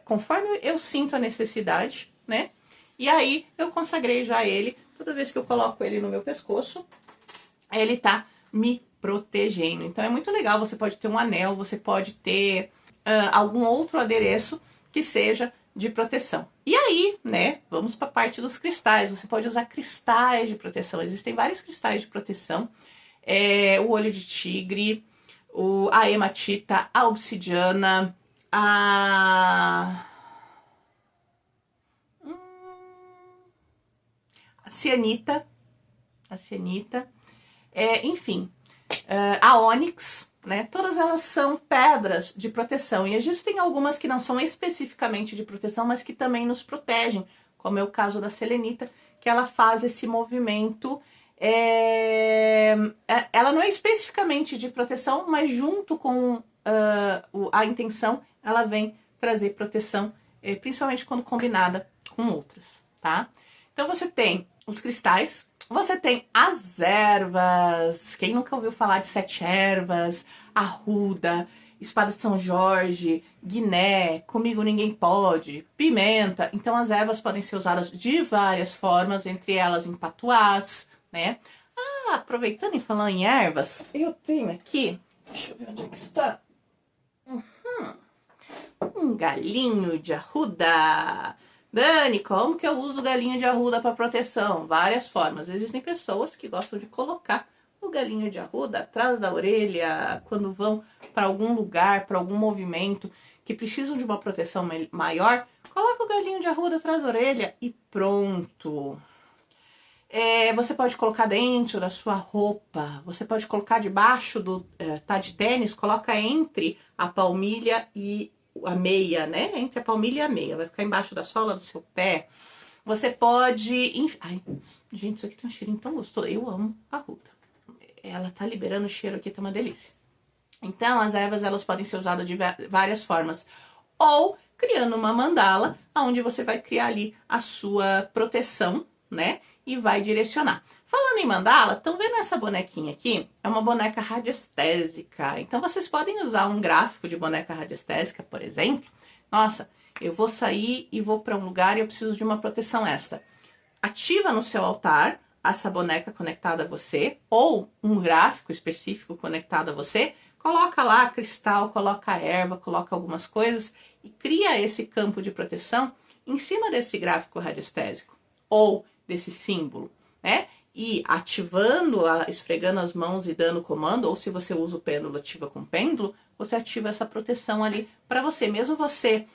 conforme eu sinto a necessidade, né? E aí, eu consagrei já ele, toda vez que eu coloco ele no meu pescoço, ele tá me protegendo. Então, é muito legal, você pode ter um anel, você pode ter algum outro adereço que seja de proteção. E aí, né, vamos para a parte dos cristais. Você pode usar cristais de proteção. Existem vários cristais de proteção. O olho de tigre, a hematita, a obsidiana, a cianita, enfim, a ônix, né? Todas elas são pedras de proteção. E existem algumas que não são especificamente de proteção, mas que também nos protegem, como é o caso da selenita, que ela faz esse movimento. Ela não é especificamente de proteção, mas junto com a intenção, ela vem trazer proteção, principalmente quando combinada com outras, tá? Então você tem os cristais, Você tem as ervas. Quem nunca ouviu falar de 7 ervas? Arruda, espada de São Jorge, guiné, comigo ninguém pode, pimenta. Então as ervas podem ser usadas de várias formas, entre elas em patuás, né? Ah, aproveitando e falando em ervas, eu tenho aqui, deixa eu ver onde é que está, um galinho de arruda. Dani, como que eu uso o galinho de arruda para proteção? Várias formas. Existem pessoas que gostam de colocar o galinho de arruda atrás da orelha quando vão para algum lugar, para algum movimento que precisam de uma proteção maior. Coloca o galinho de arruda atrás da orelha e pronto. Você pode colocar dentro da sua roupa, você pode colocar debaixo do tá de tênis, coloca entre a palmilha e a meia, né? Entre a palmilha e a meia, vai ficar embaixo da sola do seu pé. Você pode... Ai, gente, isso aqui tem um cheirinho tão gostoso. Eu amo a arruda. Ela tá liberando o cheiro aqui, tá uma delícia. Então, as ervas, elas podem ser usadas de várias formas. Ou criando uma mandala, onde você vai criar ali a sua proteção, né? E vai direcionar. Falando em mandala, estão vendo essa bonequinha aqui? É uma boneca radiestésica. Então, vocês podem usar um gráfico de boneca radiestésica, por exemplo. Nossa, eu vou sair e vou para um lugar e eu preciso de uma proteção extra. Ativa no seu altar essa boneca conectada a você, ou um gráfico específico conectado a você. Coloca lá cristal, coloca erva, coloca algumas coisas e cria esse campo de proteção em cima desse gráfico radiestésico. Ou desse símbolo, né? E ativando, esfregando as mãos e dando comando, ou se você usa o pêndulo, ativa com pêndulo, você ativa essa proteção ali para você. Mesmo você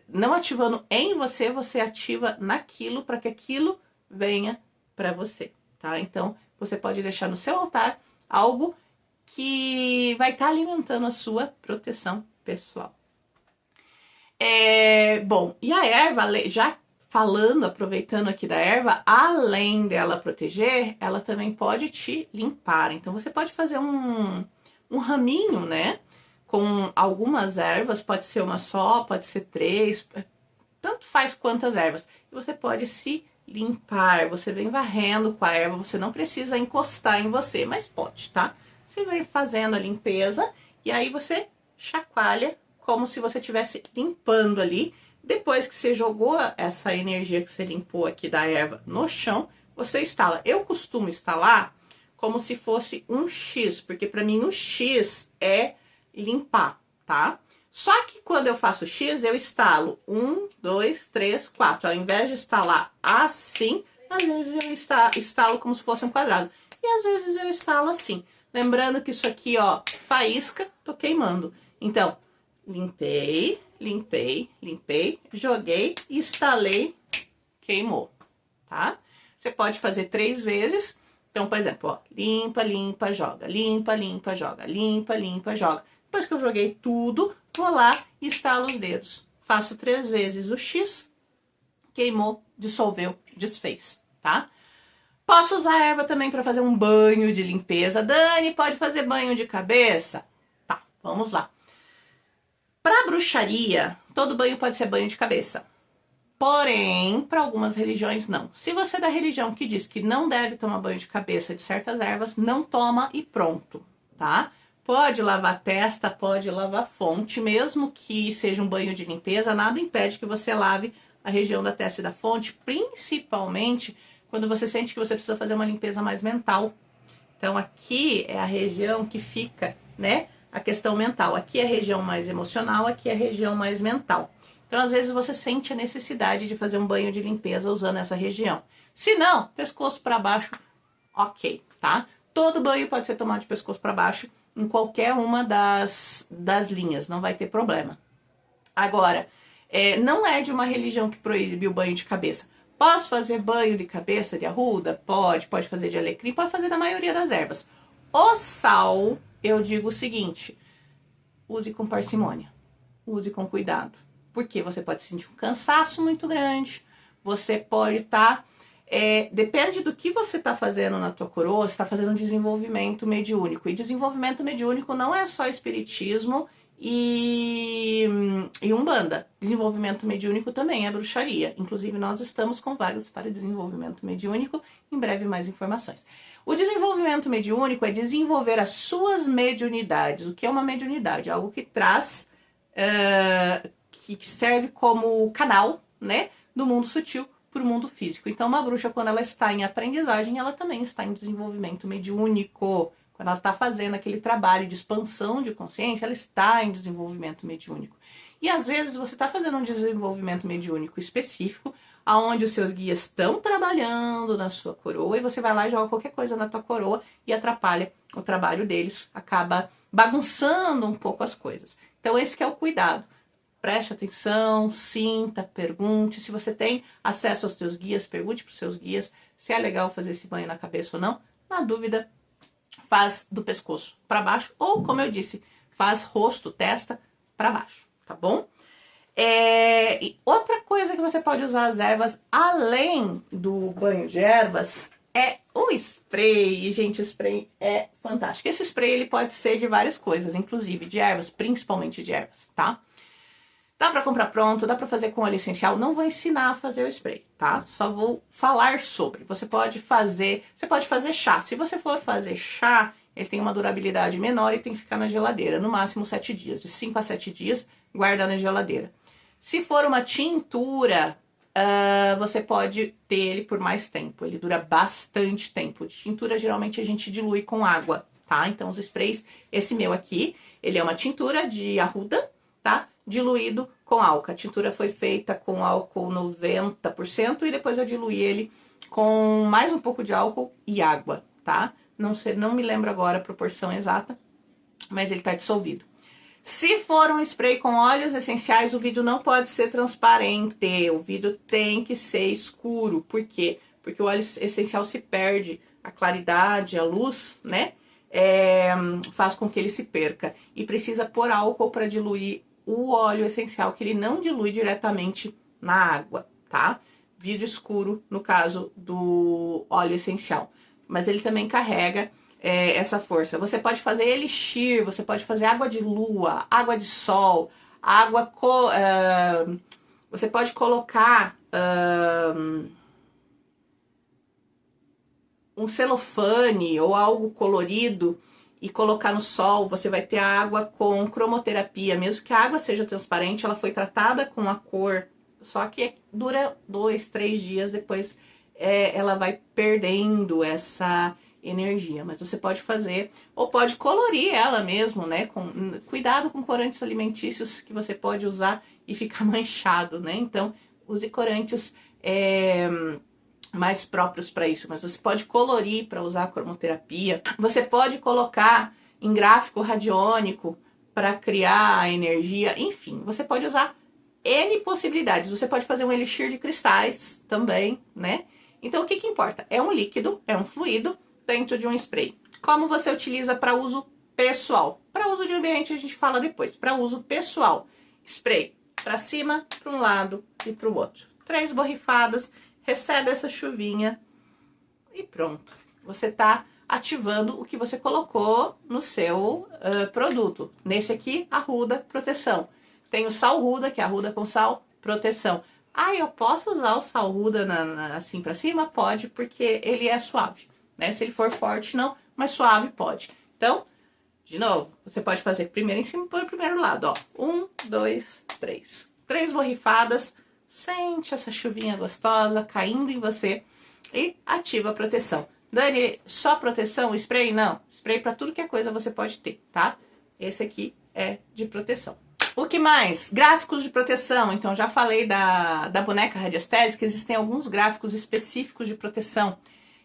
não ativando em você, você ativa naquilo para que aquilo venha para você, tá? Então, você pode deixar no seu altar algo que vai estar alimentando a sua proteção pessoal. Bom, e a erva, já falando, aproveitando aqui da erva, além dela proteger, ela também pode te limpar. Então, você pode fazer um raminho, né? Com algumas ervas, pode ser uma só, pode ser 3, tanto faz quantas ervas. E você pode se limpar, você vem varrendo com a erva, você não precisa encostar em você, mas pode, tá? Você vai fazendo a limpeza e aí você chacoalha como se você estivesse limpando ali. Depois que você jogou essa energia que você limpou aqui da erva no chão, você instala. Eu costumo instalar como se fosse um X, porque para mim o X é limpar, tá? Só que quando eu faço X, eu instalo 1, 2, 3, 4. Ao invés de instalar assim, às vezes eu instalo como se fosse um quadrado. E às vezes eu instalo assim. Lembrando que isso aqui, ó, faísca, tô queimando. Então, limpei, limpei, limpei, joguei, instalei, queimou, tá? Você pode fazer 3 vezes. Então, por exemplo, ó, limpa, limpa, joga, limpa, limpa, joga, limpa, limpa, joga. Depois que eu joguei tudo, vou lá e instalo os dedos. Faço 3 vezes o X, queimou, dissolveu, desfez, tá? Posso usar a erva também para fazer um banho de limpeza. Dani, pode fazer banho de cabeça? Tá, vamos lá. Para bruxaria, todo banho pode ser banho de cabeça. Porém, para algumas religiões, não. Se você é da religião que diz que não deve tomar banho de cabeça de certas ervas, não toma e pronto, tá? Pode lavar a testa, pode lavar a fonte, mesmo que seja um banho de limpeza, nada impede que você lave a região da testa e da fonte, principalmente quando você sente que você precisa fazer uma limpeza mais mental. Então, aqui é a região que fica, né, a questão mental. Aqui é a região mais emocional, aqui é a região mais mental. Então, às vezes, você sente a necessidade de fazer um banho de limpeza usando essa região. Se não, pescoço para baixo, ok, tá? Todo banho pode ser tomado de pescoço para baixo, em qualquer uma das linhas, não vai ter problema. Agora, não é de uma religião que proíbe o banho de cabeça. Posso fazer banho de cabeça de arruda? Pode fazer de alecrim, pode fazer da maioria das ervas. O sal, eu digo o seguinte, use com parcimônia, use com cuidado, porque você pode sentir um cansaço muito grande, você pode estar... depende do que você está fazendo na tua coroa, você está fazendo um desenvolvimento mediúnico. E desenvolvimento mediúnico não é só espiritismo e Umbanda. Desenvolvimento mediúnico também é bruxaria. Inclusive, nós estamos com vagas para desenvolvimento mediúnico. Em breve, mais informações. O desenvolvimento mediúnico é desenvolver as suas mediunidades. O que é uma mediunidade? Algo que traz, que serve como canal, né, do mundo sutil para o mundo físico. Então, uma bruxa, quando ela está em aprendizagem, ela também está em desenvolvimento mediúnico. Quando ela está fazendo aquele trabalho de expansão de consciência, ela está em desenvolvimento mediúnico. E às vezes você está fazendo um desenvolvimento mediúnico específico, aonde os seus guias estão trabalhando na sua coroa, e você vai lá e joga qualquer coisa na tua coroa e atrapalha o trabalho deles, acaba bagunçando um pouco as coisas. Então esse que é o cuidado. Preste atenção, sinta, pergunte. Se você tem acesso aos seus guias, pergunte para os seus guias se é legal fazer esse banho na cabeça ou não. Na dúvida, faz do pescoço para baixo, ou, como eu disse, faz rosto, testa para baixo, tá bom? E outra coisa que você pode usar as ervas, além do banho de ervas, é o spray. E, gente, o spray é fantástico. Esse spray, ele pode ser de várias coisas, inclusive de ervas, principalmente de ervas, tá? Dá pra comprar pronto, dá pra fazer com óleo essencial. Não vou ensinar a fazer o spray, tá? Só vou falar sobre. Você pode fazer chá. Se você for fazer chá, ele tem uma durabilidade menor e tem que ficar na geladeira, no máximo 7 dias. De 5 a 7 dias, guarda na geladeira. Se for uma tintura, você pode ter ele por mais tempo. Ele dura bastante tempo. De tintura, geralmente, a gente dilui com água, tá? Então, os sprays, esse meu aqui, ele é uma tintura de arruda, tá? Diluído com álcool. A tintura foi feita com álcool 90% e depois eu diluí ele com mais um pouco de álcool e água, tá? Não me lembro agora a proporção exata, mas ele tá dissolvido. Se for um spray com óleos essenciais, o vidro não pode ser transparente, o vidro tem que ser escuro. Por quê? Porque o óleo essencial se perde, a claridade, a luz, né? Faz com que ele se perca. E precisa pôr álcool para diluir o óleo essencial, que ele não dilui diretamente na água, tá? Vidro escuro, no caso do óleo essencial. Mas ele também carrega essa força. Você pode fazer elixir, você pode fazer água de lua, água de sol, você pode colocar um celofane ou algo colorido e colocar no sol. Você vai ter a água com cromoterapia. Mesmo que a água seja transparente, ela foi tratada com a cor, só que dura 2, 3 dias, depois ela vai perdendo essa energia. Mas você pode fazer, ou pode colorir ela mesmo, né? Cuidado com corantes alimentícios que você pode usar e ficar manchado, né? Então, use corantes mais próprios para isso, mas você pode colorir para usar a cromoterapia. Você pode colocar em gráfico radiônico para criar a energia. Enfim, você pode usar N possibilidades. Você pode fazer um elixir de cristais também, né? Então, o que importa? É um líquido, é um fluido dentro de um spray. Como você utiliza para uso pessoal? Para uso de ambiente a gente fala depois. Para uso pessoal, spray para cima, para um lado e para o outro. 3 borrifadas, recebe essa chuvinha e pronto. Você está ativando o que você colocou no seu produto. Nesse aqui, arruda, proteção. Tem o sal ruda, que é arruda com sal, proteção. Ah, eu posso usar o sal ruda assim pra cima? Pode, porque ele é suave, né? Se ele for forte, não, mas suave pode. Então, de novo, você pode fazer primeiro em cima e pôr o primeiro lado, ó. 1, 2, 3. 3 borrifadas, sente essa chuvinha gostosa caindo em você e ativa a proteção. Dani, só proteção? Spray? Não. Spray pra tudo que é coisa você pode ter, tá? Esse aqui é de proteção. O que mais? Gráficos de proteção. Então, já falei da boneca radiestésica, existem alguns gráficos específicos de proteção.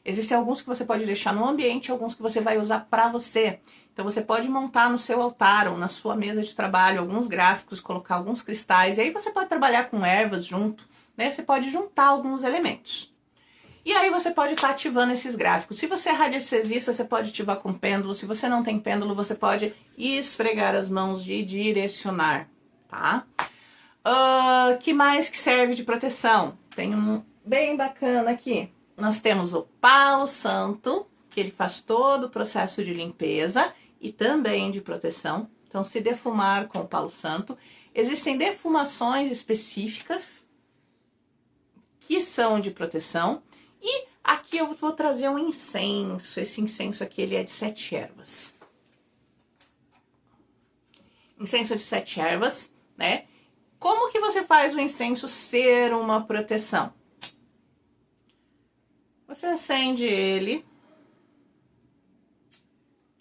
Existem alguns que você pode deixar no ambiente, alguns que você vai usar para você. Então, você pode montar no seu altar ou na sua mesa de trabalho alguns gráficos, colocar alguns cristais, e aí você pode trabalhar com ervas junto, né? Você pode juntar alguns elementos. E aí você pode estar ativando esses gráficos. Se você é radiestesista, você pode ativar com pêndulo. Se você não tem pêndulo, você pode esfregar as mãos e direcionar, tá? Que mais que serve de proteção? Tem um bem bacana aqui. Nós temos o Palo Santo, que ele faz todo o processo de limpeza e também de proteção, Então, se defumar com o palo santo. Existem defumações específicas que são de proteção. E aqui eu vou trazer um incenso. Esse incenso aqui, ele é de 7 ervas. Incenso de 7 ervas, né? Como que você faz o incenso ser uma proteção? Você acende ele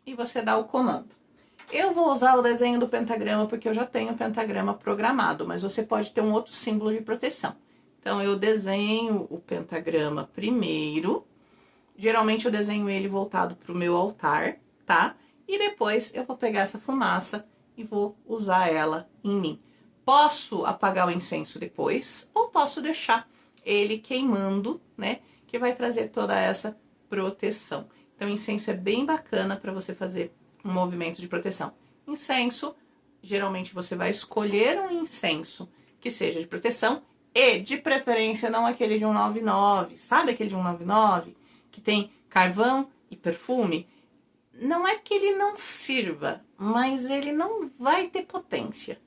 e você dá o comando. Eu vou usar o desenho do pentagrama porque eu já tenho o pentagrama programado, mas você pode ter um outro símbolo de proteção. Então, eu desenho o pentagrama primeiro. Geralmente, eu desenho ele voltado para o meu altar, tá? E depois, eu vou pegar essa fumaça e vou usar ela em mim. Posso apagar o incenso depois, ou posso deixar ele queimando, né? Que vai trazer toda essa proteção. Então, incenso é bem bacana para você fazer um movimento de proteção. Incenso, geralmente você vai escolher um incenso que seja de proteção e, de preferência, não aquele de 199. Sabe aquele de 199 que tem carvão e perfume? Não é que ele não sirva, mas ele não vai ter potência.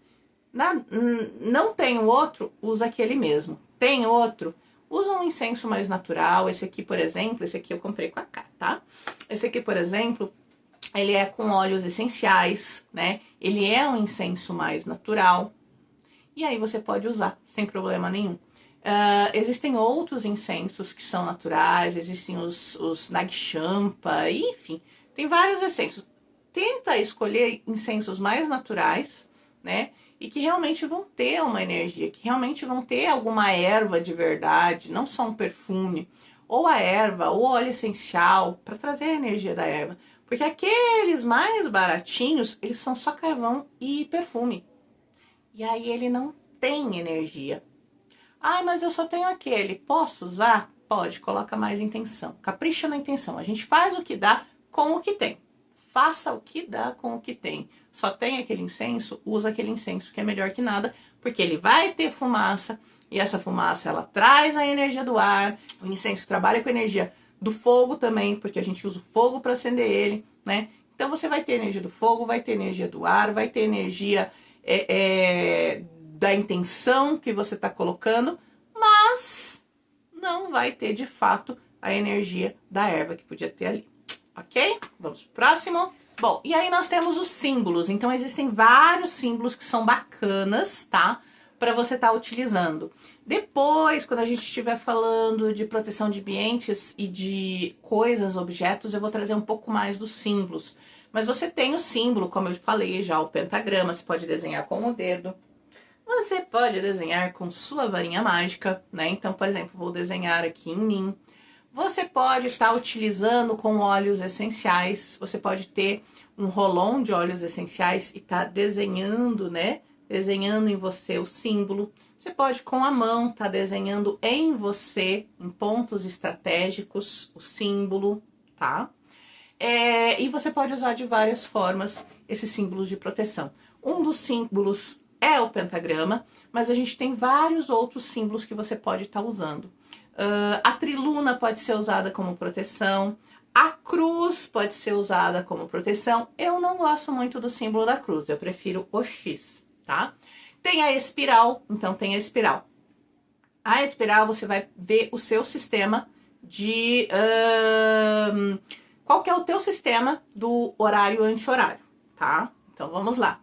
Não tem o outro, usa aquele mesmo. Tem outro, usa um incenso mais natural. Esse aqui, por exemplo, esse aqui eu comprei com a Cá, tá? Esse aqui, por exemplo, ele é com óleos essenciais, né? Ele é um incenso mais natural. E aí você pode usar sem problema nenhum. Existem outros incensos que são naturais, existem os Nagchampa, enfim, tem vários incensos. Tenta escolher incensos mais naturais, né? E que realmente vão ter uma energia, que realmente vão ter alguma erva de verdade, não só um perfume, ou a erva, ou óleo essencial, para trazer a energia da erva. Porque aqueles mais baratinhos, eles são só carvão e perfume. E aí ele não tem energia. Ah, mas eu só tenho aquele. Posso usar? Pode, coloca mais intenção. Capricha na intenção. A gente faz o que dá com o que tem. Faça o que dá com o que tem. Só tem aquele incenso, usa aquele incenso que é melhor que nada, porque ele vai ter fumaça, e essa fumaça ela traz a energia do ar. O incenso trabalha com a energia do fogo também, porque a gente usa o fogo para acender ele, né? Então você vai ter energia do fogo, vai ter energia do ar, vai ter energia da intenção que você está colocando, mas não vai ter de fato a energia da erva que podia ter ali, ok? Vamos pro próximo. Bom, e aí nós temos os símbolos. Então existem vários símbolos que são bacanas, tá? Para você estar utilizando. Depois, quando a gente estiver falando de proteção de ambientes e de coisas, objetos, eu vou trazer um pouco mais dos símbolos. Mas você tem o símbolo, como eu falei já, o pentagrama, você pode desenhar com o dedo. Você pode desenhar com sua varinha mágica, né? Então, por exemplo, vou desenhar aqui em mim. Você pode estar utilizando com óleos essenciais. Você pode ter um rolão de óleos essenciais e estar desenhando, né? Desenhando em você o símbolo. Você pode, com a mão, estar desenhando em você, em pontos estratégicos, o símbolo, tá? E você pode usar de várias formas esses símbolos de proteção. Um dos símbolos é o pentagrama, mas a gente tem vários outros símbolos que você pode estar usando. A triluna pode ser usada como proteção, a cruz pode ser usada como proteção. Eu não gosto muito do símbolo da cruz, eu prefiro o X, tá? Tem a espiral, então tem a espiral. A espiral você vai ver o seu sistema de... qual que é o teu sistema do horário anti-horário, tá? Então vamos lá.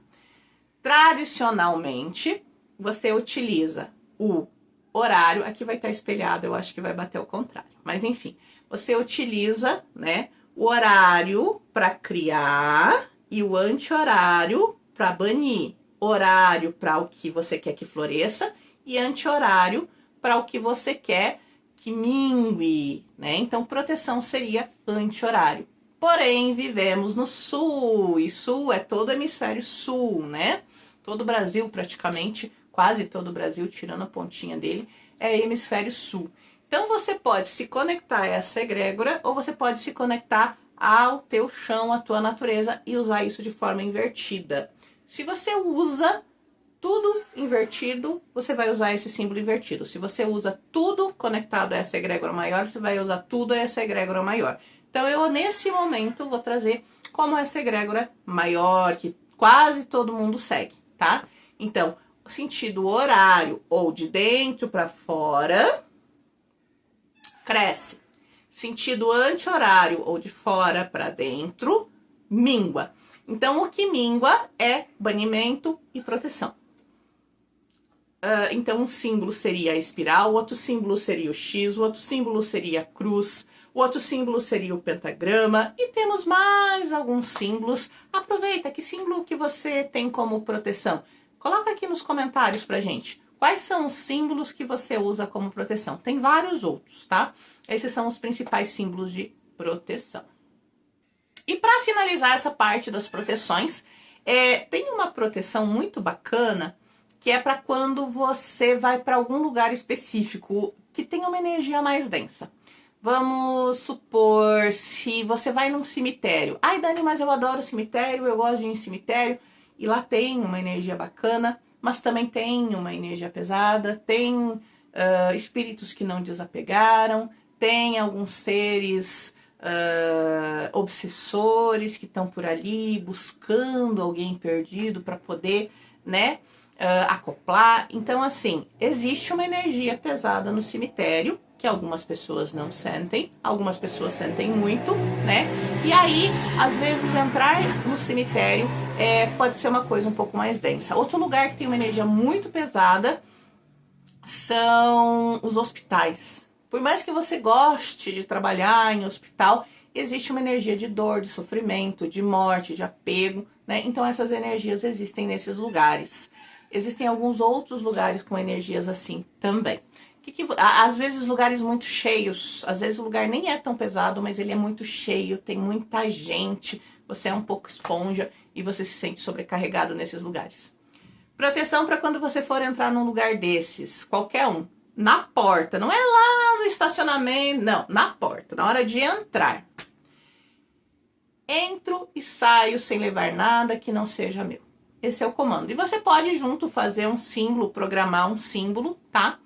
Tradicionalmente, você utiliza o horário, aqui vai estar espelhado, eu acho que vai bater ao contrário, mas enfim, você utiliza, né, o horário para criar e o anti-horário para banir. Horário para o que você quer que floresça e anti-horário para o que você quer que mingue, né? Então, proteção seria anti-horário. Porém, vivemos no sul, e sul é todo o hemisfério sul, né? Todo o Brasil, praticamente, quase todo o Brasil, tirando a pontinha dele, é hemisfério sul. Então, você pode se conectar a essa egrégora, ou você pode se conectar ao teu chão, à tua natureza, e usar isso de forma invertida. Se você usa tudo invertido, você vai usar esse símbolo invertido. Se você usa tudo conectado a essa egrégora maior, você vai usar tudo a essa egrégora maior. Então, eu, nesse momento, vou trazer como essa egrégora maior, que quase todo mundo segue, tá? Então, sentido horário ou de dentro para fora, cresce. Sentido anti-horário ou de fora para dentro, mingua. Então, o que mingua é banimento e proteção. Então, um símbolo seria a espiral, o outro símbolo seria o X, o outro símbolo seria a cruz, o outro símbolo seria o pentagrama, e temos mais alguns símbolos. Aproveita, que símbolo que você tem como proteção? Coloca aqui nos comentários pra gente. Quais são os símbolos que você usa como proteção? Tem vários outros, tá? Esses são os principais símbolos de proteção. E para finalizar essa parte das proteções, tem uma proteção muito bacana, que é para quando você vai para algum lugar específico que tem uma energia mais densa. Vamos supor, se você vai num cemitério. Ai, Dani, mas eu adoro cemitério, eu gosto de ir em cemitério. E lá tem uma energia bacana, mas também tem uma energia pesada, tem espíritos que não desapegaram, tem alguns seres obsessores que estão por ali buscando alguém perdido para poder, né, acoplar. Então, assim, existe uma energia pesada no cemitério, que algumas pessoas não sentem, algumas pessoas sentem muito, né? E aí, às vezes, entrar no cemitério pode ser uma coisa um pouco mais densa. Outro lugar que tem uma energia muito pesada são os hospitais. Por mais que você goste de trabalhar em hospital, existe uma energia de dor, de sofrimento, de morte, de apego, né? Então, essas energias existem nesses lugares. Existem alguns outros lugares com energias assim também. Às vezes lugares muito cheios, às vezes o lugar nem é tão pesado, mas ele é muito cheio, tem muita gente, você é um pouco esponja e você se sente sobrecarregado nesses lugares. Proteção para quando você for entrar num lugar desses, qualquer um, na porta, não é lá no estacionamento, não, na porta, na hora de entrar. Entro e saio sem levar nada que não seja meu. Esse é o comando. E você pode junto fazer um símbolo, programar um símbolo, tá?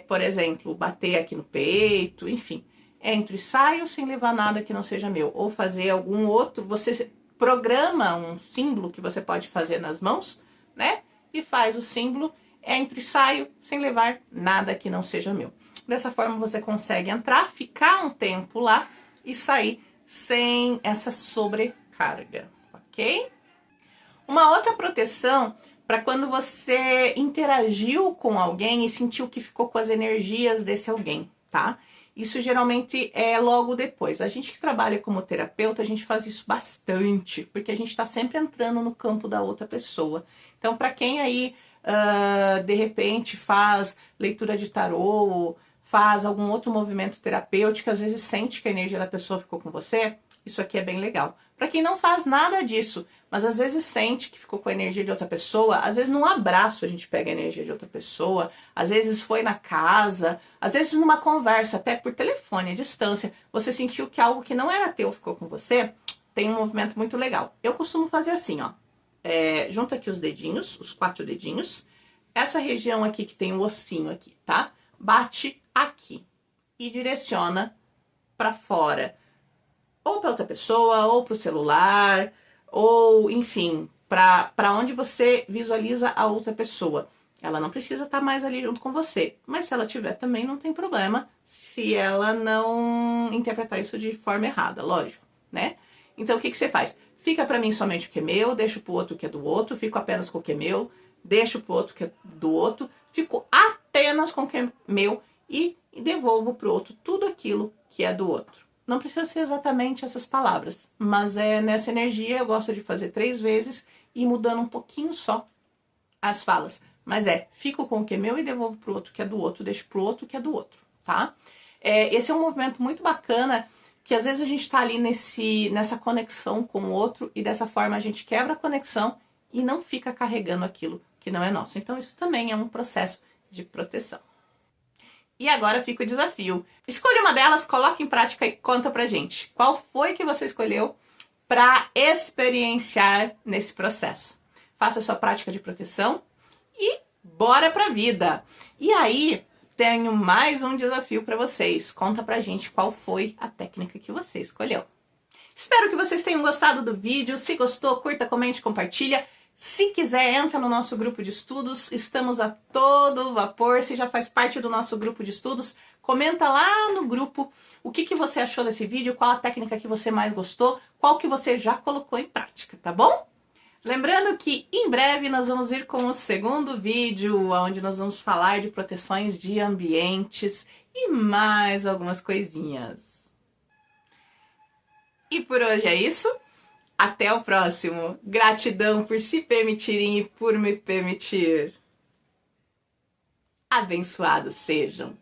Por exemplo, bater aqui no peito, enfim. Entro e saio sem levar nada que não seja meu. Ou fazer algum outro, você programa um símbolo que você pode fazer nas mãos, né? E faz o símbolo, entro e saio sem levar nada que não seja meu. Dessa forma você consegue entrar, ficar um tempo lá e sair sem essa sobrecarga, ok? Uma outra proteção para quando você interagiu com alguém e sentiu que ficou com as energias desse alguém, tá? Isso geralmente é logo depois. A gente que trabalha como terapeuta, a gente faz isso bastante, porque a gente está sempre entrando no campo da outra pessoa. Então, para quem aí, de repente, faz leitura de tarô, faz algum outro movimento terapêutico, às vezes sente que a energia da pessoa ficou com você, isso aqui é bem legal. Para quem não faz nada disso, mas às vezes sente que ficou com a energia de outra pessoa, às vezes num abraço a gente pega a energia de outra pessoa, às vezes foi na casa, às vezes numa conversa, até por telefone, à distância, você sentiu que algo que não era teu ficou com você, tem um movimento muito legal. Eu costumo fazer assim, ó, junta aqui os dedinhos, os 4 dedinhos, essa região aqui que tem o ossinho aqui, tá? Bate aqui e direciona para fora. Ou para outra pessoa, ou para o celular, ou enfim, para onde você visualiza a outra pessoa. Ela não precisa estar mais ali junto com você, mas se ela tiver também não tem problema, se ela não interpretar isso de forma errada, lógico, né? Então o que você faz? Fica para mim somente o que é meu, deixo pro outro o que é do outro, fico apenas com o que é meu, deixo pro outro o que é do outro, fico apenas com o que é meu e devolvo pro outro tudo aquilo que é do outro. Não precisa ser exatamente essas palavras, mas nessa energia eu gosto de fazer 3 vezes e mudando um pouquinho só as falas. Mas fico com o que é meu e devolvo pro outro que é do outro, deixo pro outro que é do outro, tá? Esse é um movimento muito bacana, que às vezes a gente tá ali nessa conexão com o outro e dessa forma a gente quebra a conexão e não fica carregando aquilo que não é nosso. Então isso também é um processo de proteção. E agora fica o desafio. Escolha uma delas, coloque em prática e conta pra gente. Qual foi que você escolheu para experienciar nesse processo? Faça a sua prática de proteção e bora pra vida! E aí, tenho mais um desafio para vocês. Conta pra gente qual foi a técnica que você escolheu. Espero que vocês tenham gostado do vídeo. Se gostou, curta, comente, compartilha. Se quiser, entra no nosso grupo de estudos. Estamos a todo vapor. Se já faz parte do nosso grupo de estudos, comenta lá no grupo o que você achou desse vídeo, qual a técnica que você mais gostou, qual que você já colocou em prática, tá bom? Lembrando que em breve nós vamos vir com o segundo vídeo, onde nós vamos falar de proteções de ambientes e mais algumas coisinhas. E por hoje é isso. Até o próximo. Gratidão por se permitirem e por me permitir. Abençoados sejam